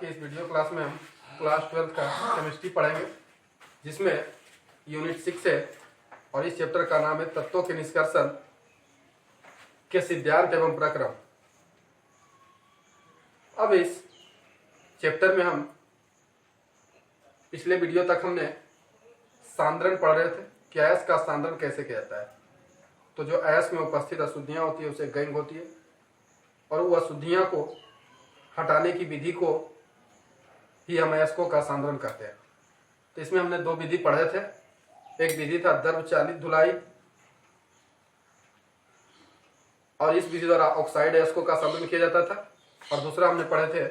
के इस video class में हम क्लास 12 का केमिस्ट्री पढ़ेंगे, जिसमें यूनिट 6 है और इस चैप्टर का नाम है तत्वों के निष्कर्षण के सिद्धांत एवं प्रक्रम। अब इस चैप्टर में हम पिछले वीडियो तक हमने सांद्रण पढ़ रहे थे कि अयस्क का सांद्रण कैसे किया जाता है। तो जो अयस्क में उपस्थित अशुद्धियां होती है उसे गैंग होती है और वो अशुद्धियां को हटाने की विधि को ही हम अयस्कों का सांद्रण कहते हैं। तो इसमें हमने दो विधि पढ़े थे। एक विधि था द्रव चालित धुलाई और इस विधि द्वारा ऑक्साइड अयस्कों का सांद्रण किया जाता था, और दूसरा हमने पढ़े थे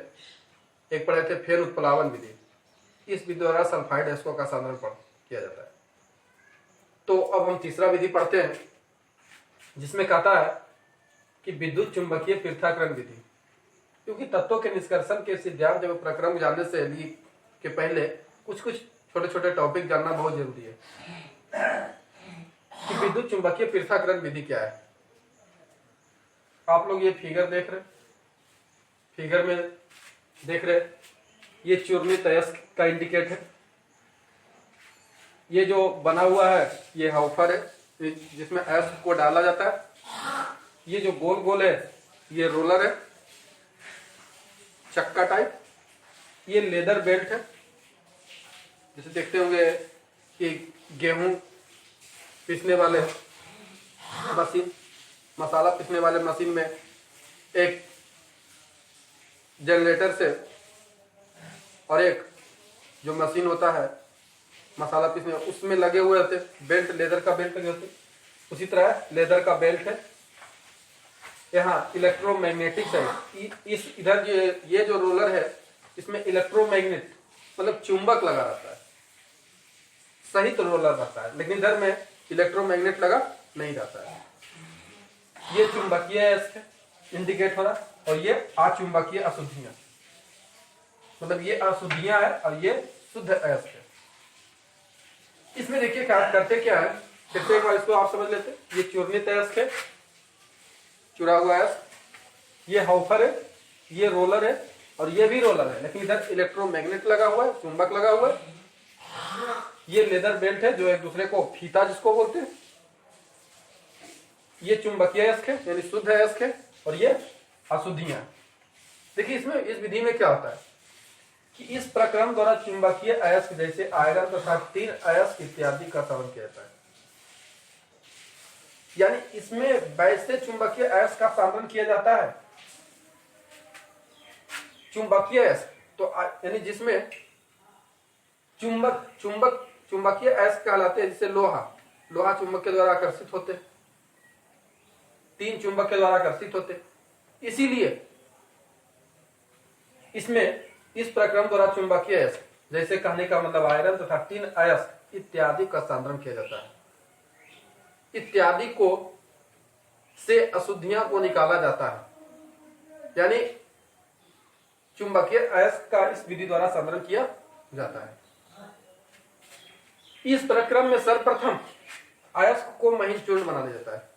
फेन उत्प्लावन विधि। इस विधि द्वारा सल्फाइड अयस्कों का सांद्रण किया जाता है। तो अब हम तीसरा विधि पढ़ते हैं, जिसमें कहता है कि विद्युत चुंबकीय पृथक्करण विधि। क्योंकि तत्वों के निष्कर्षण के सिद्धांत एवं प्रक्रम जानने से के पहले कुछ छोटे छोटे टॉपिक जानना बहुत जरूरी है कि विद्युत चुंबकीय पृथक्करण विधि क्या है। आप लोग ये फिगर देख रहे, ये चूर्णित अयस्क का इंडिकेट है। ये जो बना हुआ है ये हाउफर है, जिसमें अयस्क को डाला जाता है। ये जो गोल गोल है ये रोलर है, चक्का टाइप। ये लेदर बेल्ट है, जैसे देखते होंगे कि गेहूं पीसने वाले मशीन, मसाला पीसने वाले मशीन में एक जनरेटर से और एक जो मशीन होता है मसाला पीसने, उसमें लगे हुए होते बेल्ट, लेदर का बेल्ट लगे होते। उसी तरह लेदर का बेल्ट है। यहाँ इलेक्ट्रोमैग्नेटिक्स है। इस इधर ये जो रोलर है इसमें इलेक्ट्रोमैग्नेट मतलब चुंबक लगा रहता है, सही तो रोलर रहता है, लेकिन इधर में इलेक्ट्रोमैग्नेट लगा नहीं रहता है। ये चुंबकीय अयस्क है, इंडिकेट हो रहा है, और ये अचुंबकीय अशुद्धियां, मतलब ये अशुद्धियां है और ये शुद्ध अयस्क है। इसमें देखिए क्या करते क्या है, फिर से एक बार इसको आप समझ लेते। ये चूर्णित अयस्क है, चुरा हुआ अयस्क। ये हाउफर है, ये रोलर है और ये भी रोलर है, लेकिन इधर इलेक्ट्रोमैग्नेट लगा हुआ है, चुंबक लगा हुआ है। ये लेदर बेल्ट है जो एक दूसरे को फीता जिसको बोलते हैं। ये चुंबकीय अयस्क है यानी शुद्ध अयस्क है, और ये अशुद्धियां। देखिए इसमें इस विधि में क्या होता है कि इस प्रक्रम द्वारा चुंबकीय अयस्क जैसे आयरन तथा तीन अयस्क इत्यादि का संबंध किया जाता है। यानी इसमें वैसे चुंबकीय अयस्क का सांद्रण किया जाता है। चुंबकीय अयस्क तो यानी जिसमें चुंबकीय अयस्क कहलाते हैं, जिसे लोहा चुंबक के द्वारा आकर्षित होते हैं, तीन चुंबक के द्वारा आकर्षित होते हैं। इसीलिए इसमें इस प्रक्रम द्वारा चुंबकीय अयस्क जैसे कहने का मतलब आयरन तथा तीन अयस्क इत्यादि का सांद्रण किया जाता है। इत्यादि को से अशुद्धियां को निकाला जाता है, यानी चुंबकीय अयस्क का इस विधि द्वारा सांद्रण किया जाता है। इस प्रक्रम में सर्वप्रथम अयस्क को महीन चूर्ण बना लिया जाता है,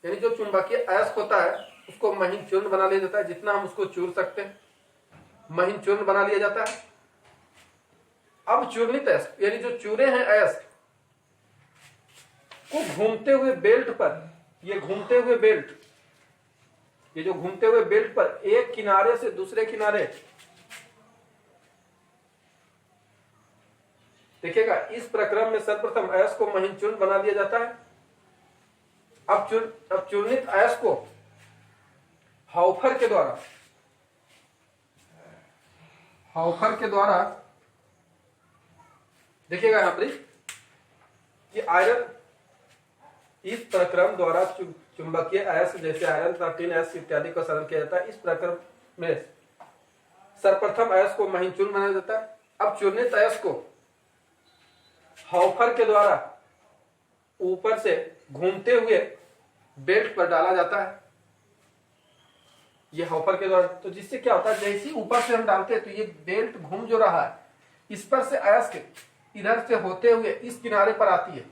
यानी जो चुंबकीय अयस्क होता है उसको महीन चूर्ण बना लिया जाता है। जितना हम उसको चूर सकते हैं महीन चूर्ण बना लिया जाता है। अब चूर्णित अयस्क यानी जो चूरे हैं अयस्क को घूमते हुए बेल्ट पर, ये जो घूमते हुए बेल्ट पर एक किनारे से दूसरे किनारे, देखिएगा इस प्रक्रम में सर्वप्रथम अयस्क को महीन चूर्ण बना दिया जाता है। अब चूर्णित अयस्क को हाउफर के द्वारा देखिएगा यहां पर कि आयरन इस प्रक्रम द्वारा चुंबकीय अयस्क जैसे आयरन तथा टिन अयस्क इत्यादि का सांद्रण किया जाता है। इस प्रक्रम में सर्वप्रथम अयस्क को महीन चूर्ण बनाया जाता है। अब चूर्णित अयस्क को हाउफर के द्वारा ऊपर से घूमते हुए बेल्ट पर डाला जाता है, ये हाउफर के द्वारा। तो जिससे क्या होता है, जैसे ही ऊपर से हम डालते हैं तो ये बेल्ट घूम जो रहा है इस पर से अयस्क इधर से होते हुए इस किनारे पर आती है।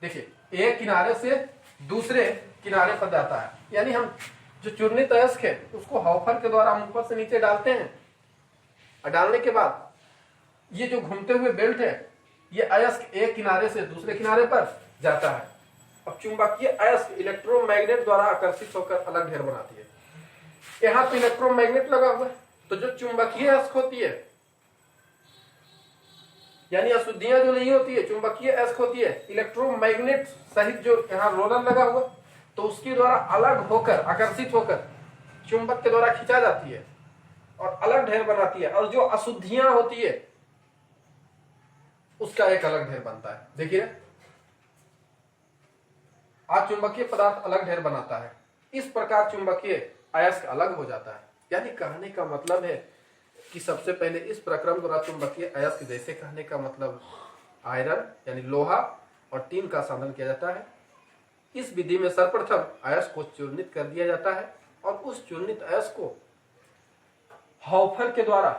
देखिए एक किनारे से दूसरे किनारे पर जाता है, यानी हम जो चूर्णित अयस्क है उसको हाउफर के द्वारा हम ऊपर से नीचे डालते हैं और डालने के बाद ये जो घूमते हुए बेल्ट है ये अयस्क एक किनारे से दूसरे किनारे पर जाता है। अब चुंबकीय अयस्क इलेक्ट्रोमैग्नेट द्वारा आकर्षित होकर अलग ढेर बनाती है। यहां तो इलेक्ट्रोमैग्नेट लगा हुआ है, तो जो चुंबकीय अयस्क होती है यानी अशुद्धियां जो नहीं होती है, चुंबकीय अयस्क होती है इलेक्ट्रोमैग्नेट सहित जो यहाँ रोलर लगा हुआ, तो उसके द्वारा अलग होकर आकर्षित होकर चुंबक के द्वारा खींचा जाती है और अलग ढेर बनाती है। और जो अशुद्धियां होती है उसका एक अलग ढेर बनता है। देखिए आज चुंबकीय पदार्थ अलग ढेर बनाता है, इस प्रकार चुंबकीय अयस्क अलग हो जाता है। यानी कहने का मतलब है कि सबसे पहले इस प्रक्रम द्वारा चुंबकीय अयस्क, जैसे कहने का मतलब आयरन यानी लोहा और टीन का साधन किया जाता है। इस विधि में सर्वप्रथम अयस्क को चूर्णित कर दिया जाता है और उस चूर्णित अयस्क को हॉफर के द्वारा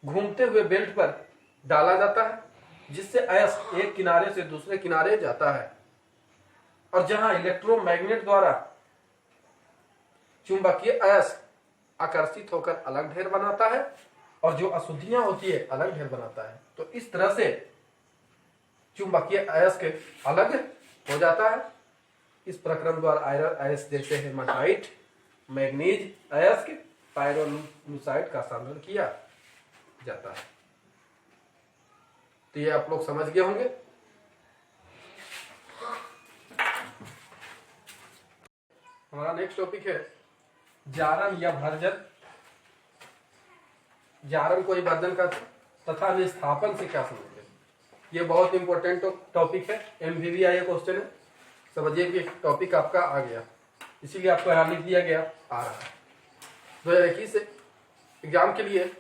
घूमते हुए बेल्ट पर डाला जाता है, जिससे अयस्क एक किनारे से दूसरे किनारे जाता है। और जहां इलेक्ट्रोमैग्नेट द्वारा चुंबकीय अयस्क आकर्षित होकर अलग ढेर बनाता है और जो अशुद्धियां होती है अलग ढेर बनाता है। तो इस तरह से चुंबकीय अयस्क अलग हो जाता है। इस प्रक्रम द्वारा आयरन अयस्क जैसे हेमाटाइट, मैग्नीज अयस्क, पायरोलूसाइड का साधन किया जाता है। तो ये आप लोग समझ गए होंगे। हमारा नेक्स्ट टॉपिक है जारन या भर्जन। जारन को भर्जन का तथा विस्थापन से क्या समझते हैं, ये बहुत इंपॉर्टेंट टॉपिक है। MVVI क्वेश्चन है, समझिए कि टॉपिक आपका आ गया, इसीलिए आपको यहाँ लिख दिया गया आ रहा है। 2021 एग्जाम के लिए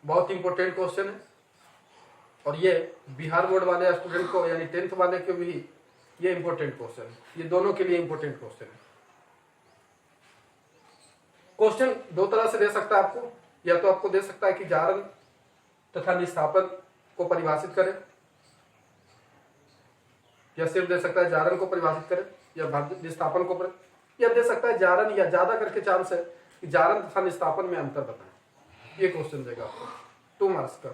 बहुत इंपॉर्टेंट क्वेश्चन है और ये बिहार बोर्ड वाले स्टूडेंट को यानी 10th वाले को भी ये इंपॉर्टेंट क्वेश्चन है। ये दोनों के लिए इंपॉर्टेंट क्वेश्चन है। क्वेश्चन दो तरह से दे सकता है आपको, या तो आपको दे सकता है कि जारन तथा विस्थापन को परिभाषित करें, या सिर्फ दे सकता है जारन को परिभाषित करें या विस्थापन को या दे सकता है जारन या ज्यादा करके चांस है कि जारन तथा विस्थापन में अंतर बताएं। ये क्वेश्चन देगा आपको 2 मार्क्स का।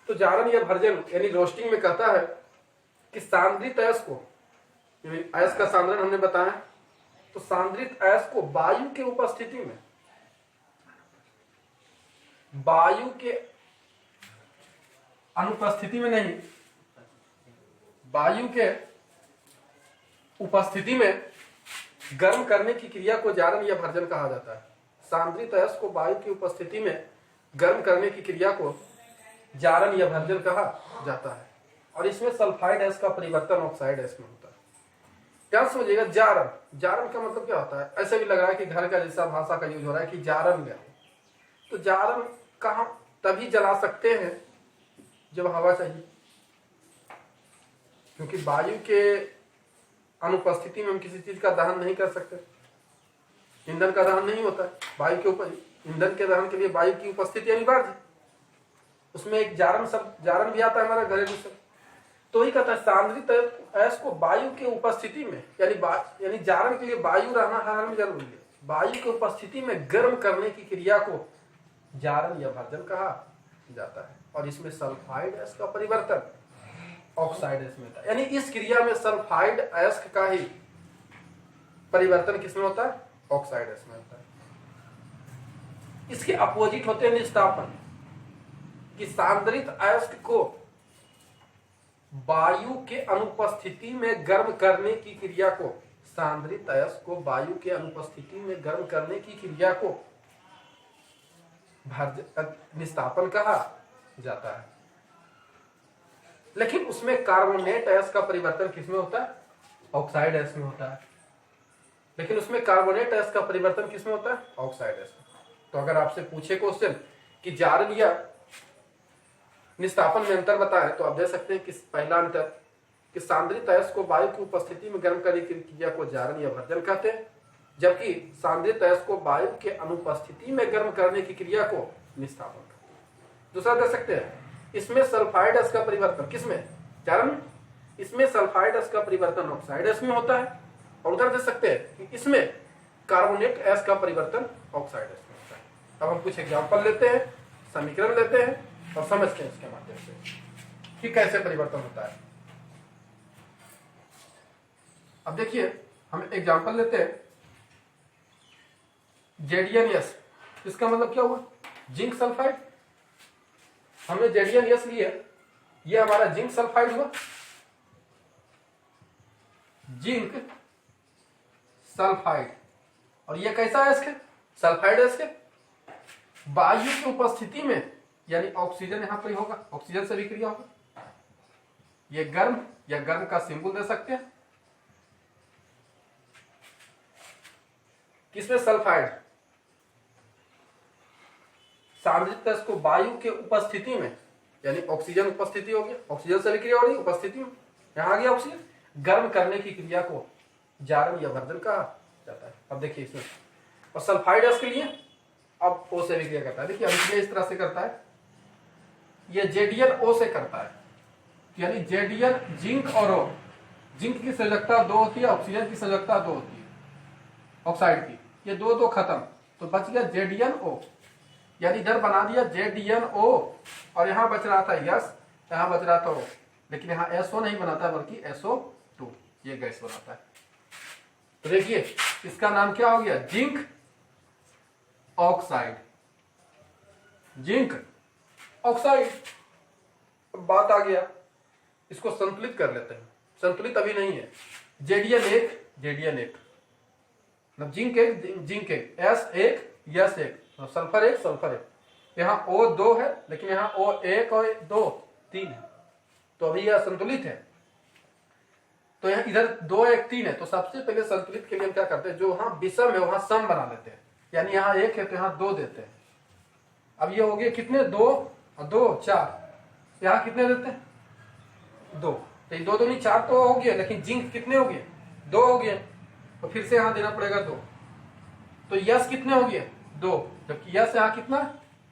तो जारन या भर्जन यानी रोस्टिंग में कहता है कि सांद्रित अयस्क को, अयस्क का सांद्रण हमने बताया, तो सांद्रित अयस्क को वायु के उपस्थिति में, वायु के अनुपस्थिति में नहीं, वायु के उपस्थिति में गर्म करने की क्रिया को जारन या भर्जन कहा जाता है। सांद्रित अयस्क को वायु की उपस्थिति में गर्म करने की क्रिया को जारन या भर्जन कहा जाता है। और इसमें सल्फाइड अयस्क का परिवर्तन ऑक्साइड अयस्क में होता है। क्या समझिएगा, जारन, जारन का मतलब क्या होता है? ऐसे भी लग रहा है कि घर का जैसा भाषा का यूज हो रहा है कि जारन गया, तो जारन कहां तभी जला सकते हैं जब हवा चाहिए, क्योंकि वायु के अनुपस्थिति में हम किसी चीज का दहन नहीं कर सकते। ईंधन का दहन नहीं होता है वायु के ऊपर, ईंधन के दहन के लिए वायु की उपस्थिति अनिवार्य है। उसमें एक जारन शब्द, जारन भी आता है हमारा घरेलू शब्द। तो ही कहता है सांद्रित अयस्क को वायु के उपस्थिति में, यानी जारन के लिए वायु रहना हर में जरूरी है, वायु की उपस्थिति में गर्म करने की क्रिया को जारन या भर्जन कहा जाता है। और इसमें सल्फाइड अयस्क का परिवर्तन ऑक्साइड अयस्क में होता है। यानी इस क्रिया में सल्फाइड अयस्क का ही परिवर्तन किसमें होता है? ऑक्साइड अयस्क में होता है। इसके अपोजिट होते हैं निस्तापन, कि सांद्रित अयस्क को वायु के अनुपस्थिति में गर्म करने की क्रिया को, सांद्रित अयस्क को वायु के अनुपस्थिति में गर्म करने की क्रिया को निस्तापन कहा जाता है। लेकिन उसमें कार्बोनेट अयस्क का परिवर्तन किसमें होता है? ऑक्साइड अयस्क में होता है। लेकिन उसमें कार्बोनेट अयस्क का परिवर्तन किसमें होता है? ऑक्साइड अयस्क में। तो अगर आपसे पूछे क्वेश्चन कि जारन या निस्तापन में अंतर बताएं, तो आप दे सकते हैं कि पहला अंतर कि सांद्रित अयस्क को वायु की उपस्थिति में गर्म करने की क्रिया को जारन या भर्जन कहते हैं, जबकि सांद्रित अयस्क को वायु के अनुपस्थिति में गर्म करने की क्रिया को निस्तापन कहते हैं। दूसरा दे सकते हैं इसमें सल्फाइड अयस्क का परिवर्तन, किसमें? जारन। इसमें सल्फाइड अयस्क का परिवर्तन ऑक्साइड अयस्क में होता है। और उधर दे सकते हैं कि इसमें कार्बोनेट एस का परिवर्तन ऑक्साइड एस में होता है। अब हम कुछ एग्जाम्पल लेते हैं, समीकरण लेते हैं और समझते हैं इसके माध्यम से कि कैसे परिवर्तन होता है। अब देखिए हम एग्जाम्पल लेते हैं, जेडीएनएस, इसका मतलब क्या हुआ, जिंक सल्फाइड। हमने जेडीएनएस लिया, ये हमारा जिंक सल्फाइड हुआ, जिंक सल्फाइड। और ये कैसा है इसके, सल्फाइड है इसके। वायु की उपस्थिति में, यानी ऑक्सीजन यहां पर होगा, ऑक्सीजन से भी क्रिया होगा। ये गर्म या गर्म का सिंबल दे सकते हैं। किसमें, सल्फाइड। सांद्रित को वायु के उपस्थिति में, यानी ऑक्सीजन उपस्थिति हो गया, ऑक्सीजन से भी क्रिया हो रही है उपस्थिति में, यहां आ गया ऑक्सीजन। गर्म करने की क्रिया को जारण या भर्जन कहा जाता है। अब देखिए इसमें, और सल्फाइड के लिए अब ओ से भी क्रिया करता है। देखिए अब इस तरह से करता है, ये जेडीएन ओ से करता है, यानी जेडीएन जिंक और ओ, जिंक की संयोजकता 2 होती है, ऑक्सीजन की संयोजकता 2 होती है ऑक्साइड की, ये दो खत्म, तो बच गया जेडीएन ओ, यानी इधर बना दिया जेडीएन ओ और यहां बच रहा था यस, यहां बच रहा था ओ, लेकिन यहां एसओ नहीं बनाता बल्कि SO2, ये गैस बनाता है। तो देखिए इसका नाम क्या हो गया, जिंक ऑक्साइड, जिंक ऑक्साइड। अब बात आ गया, इसको संतुलित कर लेते हैं। संतुलित अभी नहीं है, जेडीएन एक, मतलब जिंक एक, एस एक, यस एक, सल्फर एक, यहाँ O2 है, लेकिन यहाँ O1 और 2 3 है, तो अभी यह संतुलित है। तो यहाँ इधर 2 1 3 है, तो सबसे पहले संतुलित के लिए हम क्या करते हैं, जो वहां विषम है वहां सम बना लेते हैं, यानी यहाँ 1 है तो यहाँ 2 देते हैं। अब ये हो गए कितने, 2 और 2 4, यहाँ कितने देते हैं, 2, तो 2 2 नहीं 4 तो हो गया, लेकिन जिंक कितने हो गए, 2 हो गए, तो फिर से यहाँ देना पड़ेगा 2, तो यस कितने हो गए, 2, जबकि यस यहाँ कितना,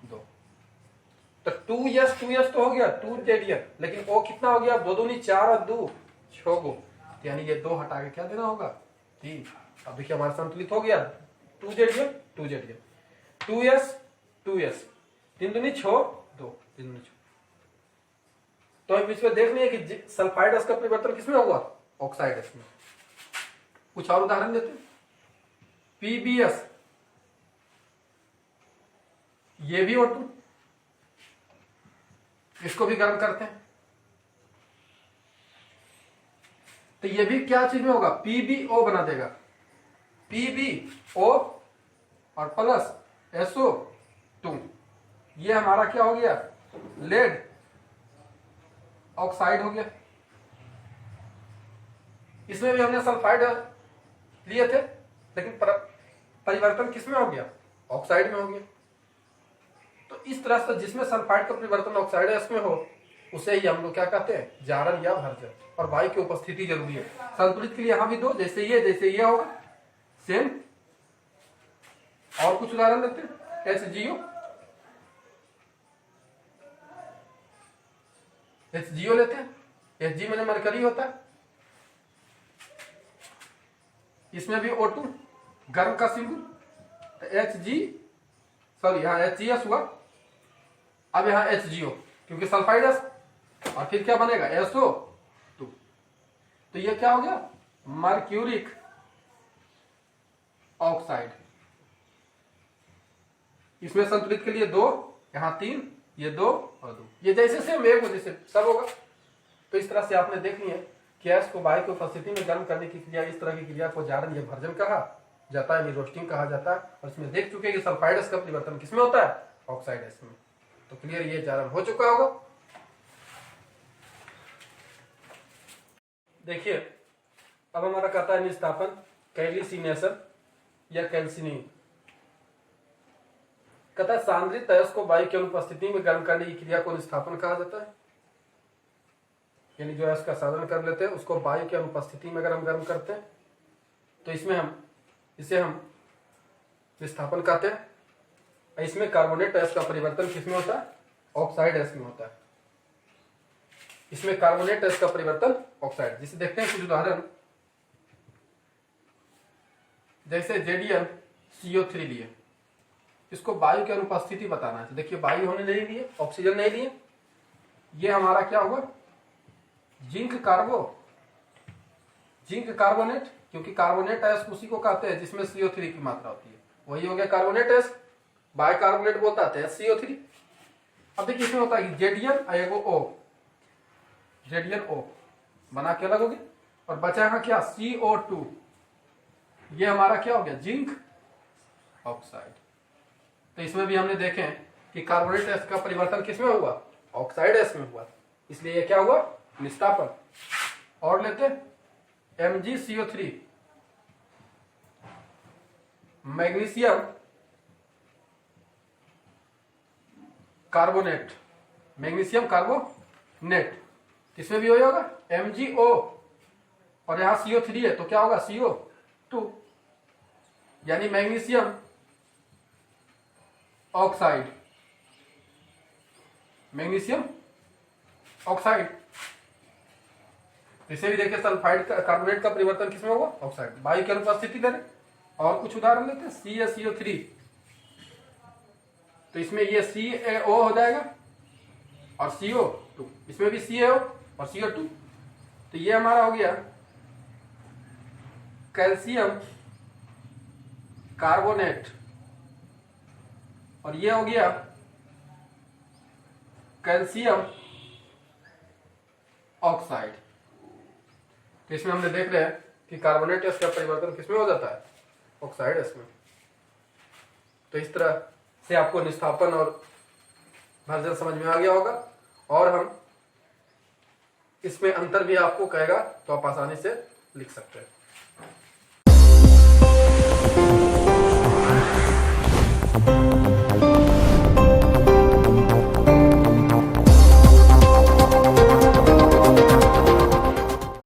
2, तो 2s तो हो गया 2 जेडीएन, लेकिन ओ कितना हो गया, 2 2 नहीं 4 और 2 6 गो, यानी ये 2 हटा के क्या देना होगा, 3। अब देखिए हमारा संतुलित हो गया, 2 जेडीएन 2s 3 2 नहीं 6 2 3 2 6। तो हम इसमें देख लिया कि सल्फाइड का परिवर्तन किसमें हुआ, ऑक्साइड में। कुछ और उदाहरण देते हैं, PbS, ये भी O2, इसको भी गर्म करते हैं, तो ये भी क्या चीज में होगा, PbO बना देगा, PbO और प्लस SO2, ये हमारा क्या हो गया, लेड ऑक्साइड हो गया। इसमें भी हमने सल्फाइड लिए थे, लेकिन परिवर्तन किसमें हो गया, ऑक्साइड में हो गया। तो इस तरह से जिसमें सल्फाइड का परिवर्तन ऑक्साइड इसमें हो, उसे ही हम लोग क्या कहते हैं, जारण या भर्जन, और वायु की उपस्थिति जरूरी है। संतुलित के लिए यहां भी 2, जैसे ये होगा सेम। और कुछ उदाहरण देते हैं, HGO लेते हैं, Hg में मरकरी होता है, इसमें भी O2 गर्म का सिंबल, तो यहाँ HGS हुआ, अब यहाँ HGO क्योंकि सल्फाइड, और फिर क्या बनेगा, SO2, तो ये क्या हो गया, मर्क्यूरिक ऑक्साइड। इसमें संतुलित के लिए 2, यहाँ 3, ये 2 और 2, ये जैसे सेम एक वजह से सब होगा। तो इस तरह से आपने देख लिया कि गैस को वायु की उपस्थिति में गर्म करने की क्रिया, इस तरह की क्रिया को जारण या भर्जन कहा जाता है, रोस्टिंग कहा जाता है। और इसमें देख चुके हैं कि सल्फाइड का परिवर्तन किसमें होता है, ऑक्साइड में। तो क्लियर, ये जारण हो चुका होगा। देखिए अब हमारा कहता है निस्तापन, कैल्सिनेशन या कैल्सिनिंग। कहता है सांद्रित अयस्क को वायु की अनुपस्थिति में गर्म करने की क्रिया को निस्तापन कहा जाता है, यानी जो अयस्क का साधन कर लेते हैं उसको वायु की अनुपस्थिति में गर्म करते हैं, तो इसे हम विस्थापन कहते हैं। इसमें कार्बोनेट अयस्क का परिवर्तन किसमें होता है, ऑक्साइड अयस्क में होता है। इसमें कार्बोनेट अयस्क का परिवर्तन ऑक्साइड, जिसे देखते हैं कुछ उदाहरण। जैसे JdMCO3 लिए, इसको वायु की अनुपस्थिति बताना है। तो देखिए वायु हमने नहीं लिए, ऑक्सीजन नहीं लिए, ये हमारा क्या हुआ, जिंक कार्बोनेट, क्योंकि कार्बोनेट एस उसी को कहते हैं जिसमें CO3 की मात्रा होती है, वही हो गया कार्बोनेट एस, बाइकार्बोनेट बोलता है SCO3। अब देखिए इसमें होता है जेडीएन एगो O, JdNO बना के अलग हो गया, और बचा है क्या CO2, ये हमारा क्या हो गया जिंक ऑक्साइड। तो इसमें भी हमने देखे कि कार्बोनेट एस का परिवर्तन किसमें हुआ, ऑक्साइड एस में हुआ, इसलिए ये क्या हुआ निस्तापन। और लेते MgCO3, मैग्नीशियम कार्बोनेट, इसमें भी होगा MgO, और यहां CO3 है तो क्या होगा CO2, यानी मैग्नीशियम ऑक्साइड, इसे भी देखिए सल्फाइड कार्बोनेट का परिवर्तन किसमें होगा ऑक्साइड, वायु की अनुपस्थिति दे। और कुछ उदाहरण लेते हैं CaCO3, तो इसमें ये CaO हो जाएगा और CO2, इसमें भी CaO और CO2, तो ये हमारा हो गया कैल्शियम कार्बोनेट, और ये हो गया कैल्शियम ऑक्साइड। तो इसमें हमने देख रहे हैं कि कार्बोनेट एस का परिवर्तन किसमें हो जाता है ऑक्साइड एस में। तो इस तरह से आपको निस्थापन और भर्जन समझ में आ गया होगा, और हम इसमें अंतर भी आपको कहेगा तो आप आसानी से लिख सकते हैं।